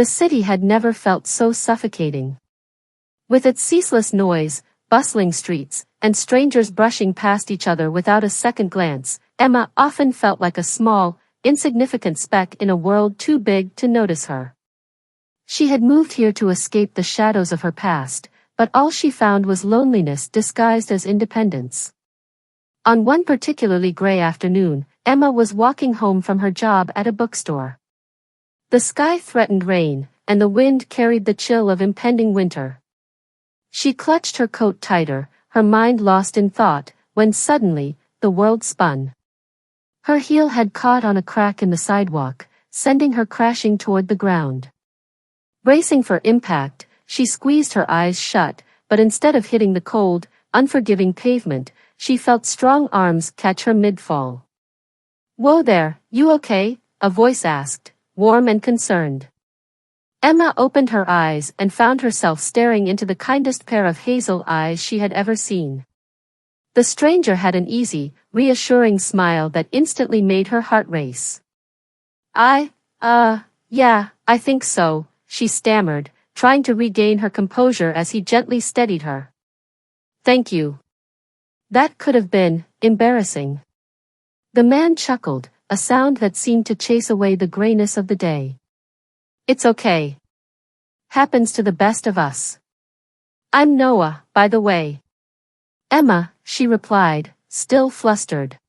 The city had never felt so suffocating. With its ceaseless noise, bustling streets, and strangers brushing past each other without a second glance, Emma often felt like a small, insignificant speck in a world too big to notice her. She had moved here to escape the shadows of her past, but all she found was loneliness disguised as independence. On one particularly gray afternoon, Emma was walking home from her job at a bookstore. The sky threatened rain, and the wind carried the chill of impending winter. She clutched her coat tighter, her mind lost in thought, when suddenly, the world spun. Her heel had caught on a crack in the sidewalk, sending her crashing toward the ground. Bracing for impact, she squeezed her eyes shut, but instead of hitting the cold, unforgiving pavement, she felt strong arms catch her mid-fall. "Whoa there, you okay?" a voice asked, warm and concerned. Emma opened her eyes and found herself staring into the kindest pair of hazel eyes she had ever seen. The stranger had an easy, reassuring smile that instantly made her heart race. Yeah, I think so," she stammered, trying to regain her composure as he gently steadied her. "Thank you." That could have been embarrassing. The man chuckled, a sound that seemed to chase away the grayness of the day. "It's okay. Happens to the best of us. I'm Noah, by the way." "Emma," she replied, still flustered.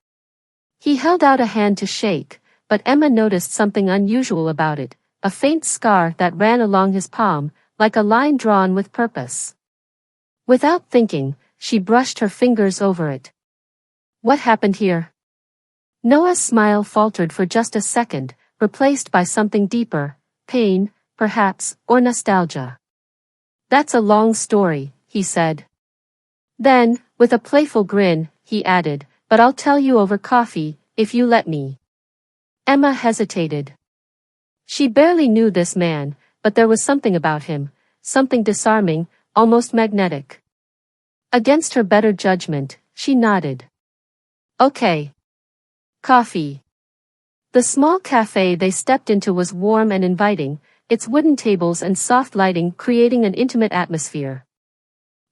He held out a hand to shake, but Emma noticed something unusual about it, a faint scar that ran along his palm, like a line drawn with purpose. Without thinking, she brushed her fingers over it. "What happened here?" Noah's smile faltered for just a second, replaced by something deeper, pain, perhaps, or nostalgia. "That's a long story," he said. Then, with a playful grin, he added, "But I'll tell you over coffee, if you let me." Emma hesitated. She barely knew this man, but there was something about him, something disarming, almost magnetic. Against her better judgment, she nodded. "Okay. Coffee." The small cafe they stepped into was warm and inviting, its wooden tables and soft lighting creating an intimate atmosphere.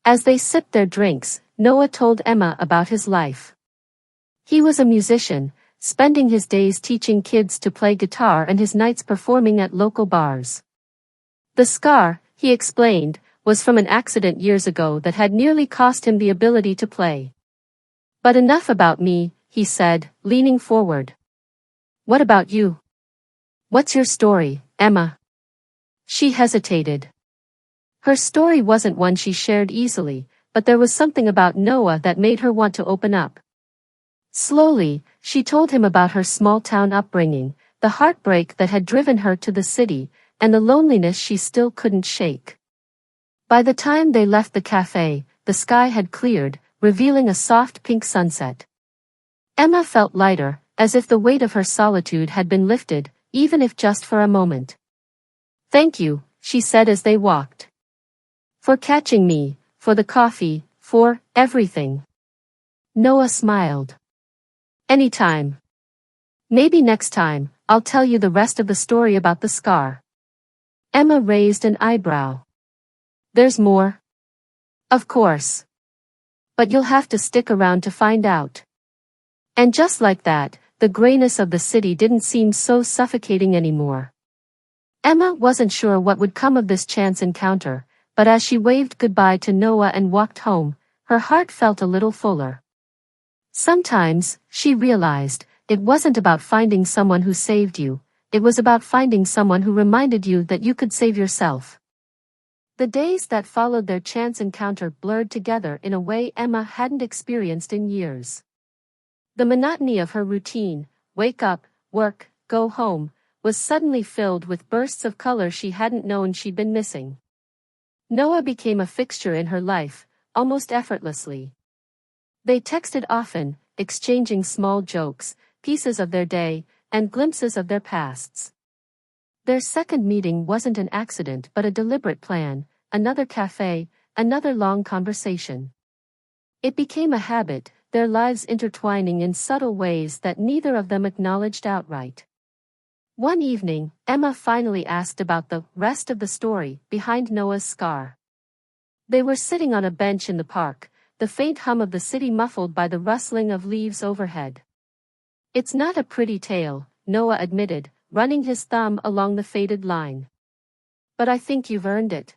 As they sipped their drinks, Noah told Emma about his life. He was a musician, spending his days teaching kids to play guitar and his nights performing at local bars. The scar, he explained, was from an accident years ago that had nearly cost him the ability to play. "But enough about me," he said, leaning forward. "What about you? What's your story, Emma?" She hesitated. Her story wasn't one she shared easily, but there was something about Noah that made her want to open up. Slowly, she told him about her small-town upbringing, the heartbreak that had driven her to the city, and the loneliness she still couldn't shake. By the time they left the cafe, the sky had cleared, revealing a soft pink sunset. Emma felt lighter, as if the weight of her solitude had been lifted, even if just for a moment. "Thank you," she said as they walked. "For catching me, for the coffee, for everything." Noah smiled. "Anytime. Maybe next time, I'll tell you the rest of the story about the scar." Emma raised an eyebrow. "There's more?" "Of course. But you'll have to stick around to find out." And just like that, the grayness of the city didn't seem so suffocating anymore. Emma wasn't sure what would come of this chance encounter, but as she waved goodbye to Noah and walked home, her heart felt a little fuller. Sometimes, she realized, it wasn't about finding someone who saved you, it was about finding someone who reminded you that you could save yourself. The days that followed their chance encounter blurred together in a way Emma hadn't experienced in years. The monotony of her routine, wake up, work, go home, was suddenly filled with bursts of color she hadn't known she'd been missing. Noah became a fixture in her life, almost effortlessly. They texted often, exchanging small jokes, pieces of their day, and glimpses of their pasts. Their second meeting wasn't an accident but a deliberate plan, another cafe, another long conversation. It became a habit, their lives intertwining in subtle ways that neither of them acknowledged outright. One evening, Emma finally asked about the rest of the story behind Noah's scar. They were sitting on a bench in the park, the faint hum of the city muffled by the rustling of leaves overhead. "It's not a pretty tale," Noah admitted, running his thumb along the faded line. "But I think you've earned it."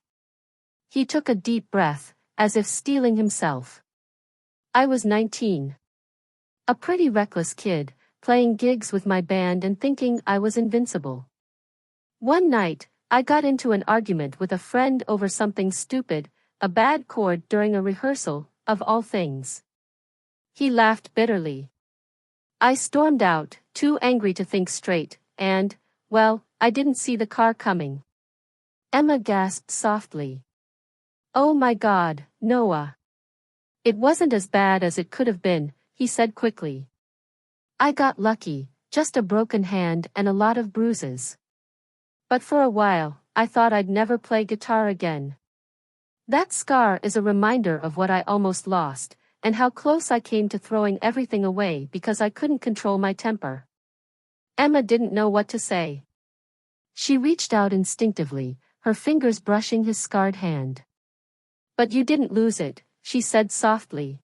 He took a deep breath, as if steeling himself. "I was 19. A pretty reckless kid, playing gigs with my band and thinking I was invincible. One night, I got into an argument with a friend over something stupid, a bad chord during a rehearsal, of all things." He laughed bitterly. "I stormed out, too angry to think straight, and, well, I didn't see the car coming." Emma gasped softly. "Oh my God, Noah." "It wasn't as bad as it could have been," he said quickly. "I got lucky, just a broken hand and a lot of bruises. But for a while, I thought I'd never play guitar again. That scar is a reminder of what I almost lost, and how close I came to throwing everything away because I couldn't control my temper." Emma didn't know what to say. She reached out instinctively, her fingers brushing his scarred hand. "But you didn't lose it," she said softly.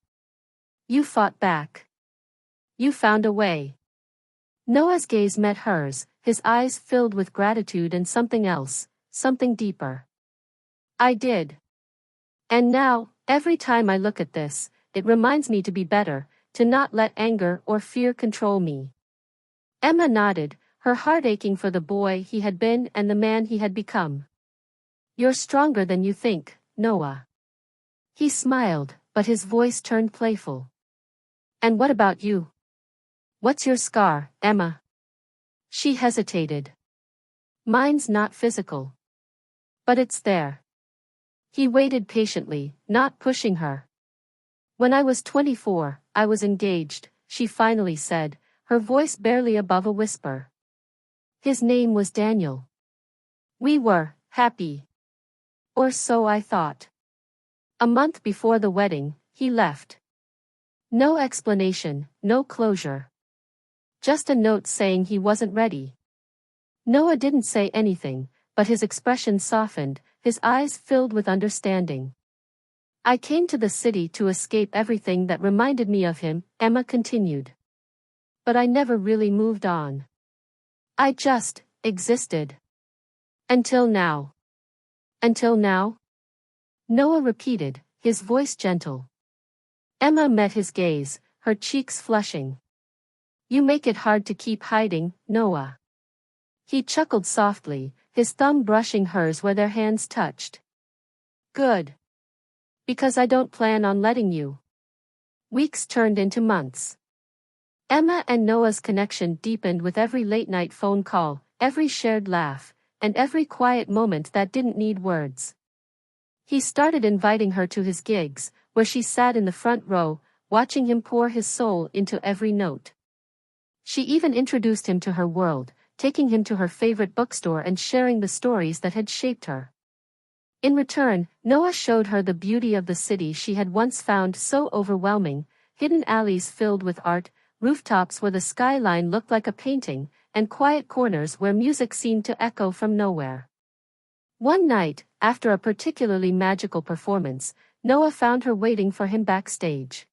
"You fought back. You found a way." Noah's gaze met hers, his eyes filled with gratitude and something else, something deeper. "I did. And now, every time I look at this, it reminds me to be better, to not let anger or fear control me." Emma nodded, her heart aching for the boy he had been and the man he had become. "You're stronger than you think, Noah." He smiled, but his voice turned playful. "And what about you? What's your scar, Emma?" She hesitated. "Mine's not physical. But it's there." He waited patiently, not pushing her. "When I was 24, I was engaged," she finally said, her voice barely above a whisper. "His name was Daniel. We were happy. Or so I thought. A month before the wedding, he left. No explanation, no closure. Just a note saying he wasn't ready." Noah didn't say anything, but his expression softened, his eyes filled with understanding. "I came to the city to escape everything that reminded me of him," Emma continued. "But I never really moved on. I just existed. Until now." "Until now?" Noah repeated, his voice gentle. Emma met his gaze, her cheeks flushing. "You make it hard to keep hiding, Noah." He chuckled softly, his thumb brushing hers where their hands touched. "Good. Because I don't plan on letting you." Weeks turned into months. Emma and Noah's connection deepened with every late-night phone call, every shared laugh, and every quiet moment that didn't need words. He started inviting her to his gigs, where she sat in the front row, watching him pour his soul into every note. She even introduced him to her world, taking him to her favorite bookstore and sharing the stories that had shaped her. In return, Noah showed her the beauty of the city she had once found so overwhelming, hidden alleys filled with art, rooftops where the skyline looked like a painting, and quiet corners where music seemed to echo from nowhere. One night, after a particularly magical performance, Noah found her waiting for him backstage.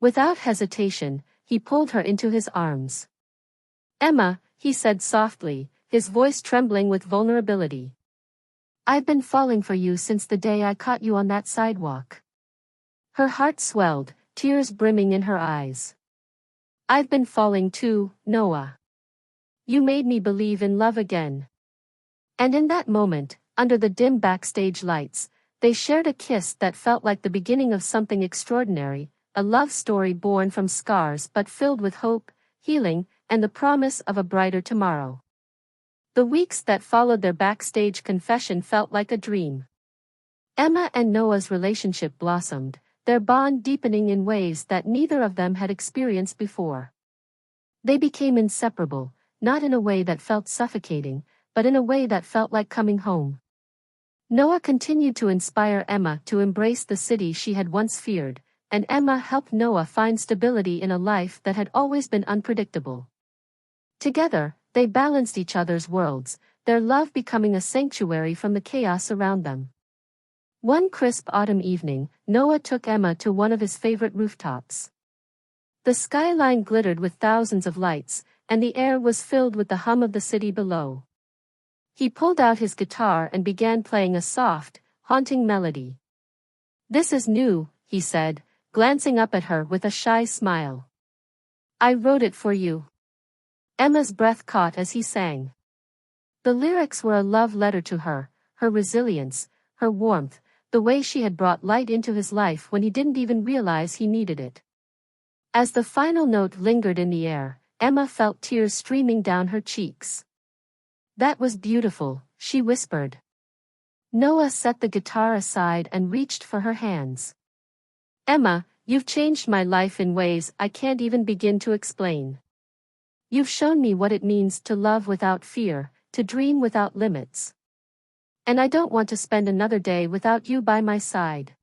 Without hesitation, he pulled her into his arms. "Emma," he said softly, his voice trembling with vulnerability. "I've been falling for you since the day I caught you on that sidewalk." Her heart swelled, tears brimming in her eyes. "I've been falling too, Noah. You made me believe in love again." And in that moment, under the dim backstage lights, they shared a kiss that felt like the beginning of something extraordinary, a love story born from scars but filled with hope, healing, and the promise of a brighter tomorrow. The weeks that followed their backstage confession felt like a dream. Emma and Noah's relationship blossomed, their bond deepening in ways that neither of them had experienced before. They became inseparable, not in a way that felt suffocating, but in a way that felt like coming home. Noah continued to inspire Emma to embrace the city she had once feared, and Emma helped Noah find stability in a life that had always been unpredictable. Together, They balanced each other's worlds, their love becoming a sanctuary from the chaos around them. One crisp autumn evening, Noah took Emma to one of his favorite rooftops. The skyline glittered with thousands of lights, and the air was filled with the hum of the city below. He pulled out his guitar and began playing a soft, haunting melody. "This is new," he said, glancing up at her with a shy smile. "I wrote it for you." Emma's breath caught as he sang. The lyrics were a love letter to her, her resilience, her warmth, the way she had brought light into his life when he didn't even realize he needed it. As the final note lingered in the air, Emma felt tears streaming down her cheeks. "That was beautiful," she whispered. Noah set the guitar aside and reached for her hands. "Emma, you've changed my life in ways I can't even begin to explain. You've shown me what it means to love without fear, to dream without limits. And I don't want to spend another day without you by my side."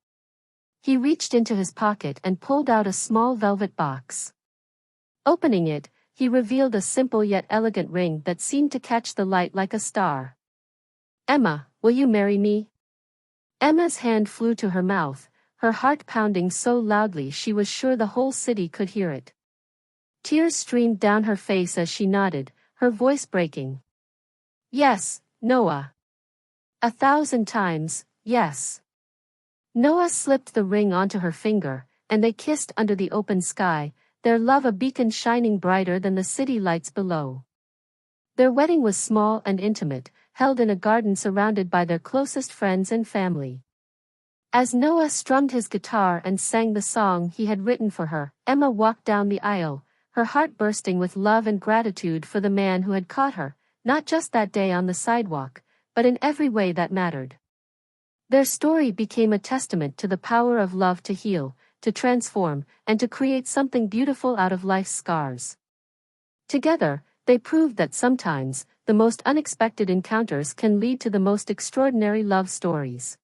He reached into his pocket and pulled out a small velvet box. Opening it, he revealed a simple yet elegant ring that seemed to catch the light like a star. "Emma, will you marry me?" Emma's hand flew to her mouth, her heart pounding so loudly she was sure the whole city could hear it. Tears streamed down her face as she nodded, her voice breaking. "Yes, Noah. 1,000 times, yes." Noah slipped the ring onto her finger, and they kissed under the open sky, their love a beacon shining brighter than the city lights below. Their wedding was small and intimate, held in a garden surrounded by their closest friends and family. As Noah strummed his guitar and sang the song he had written for her, Emma walked down the aisle, her heart bursting with love and gratitude for the man who had caught her, not just that day on the sidewalk, but in every way that mattered. Their story became a testament to the power of love to heal, to transform, and to create something beautiful out of life's scars. Together, they proved that sometimes, the most unexpected encounters can lead to the most extraordinary love stories.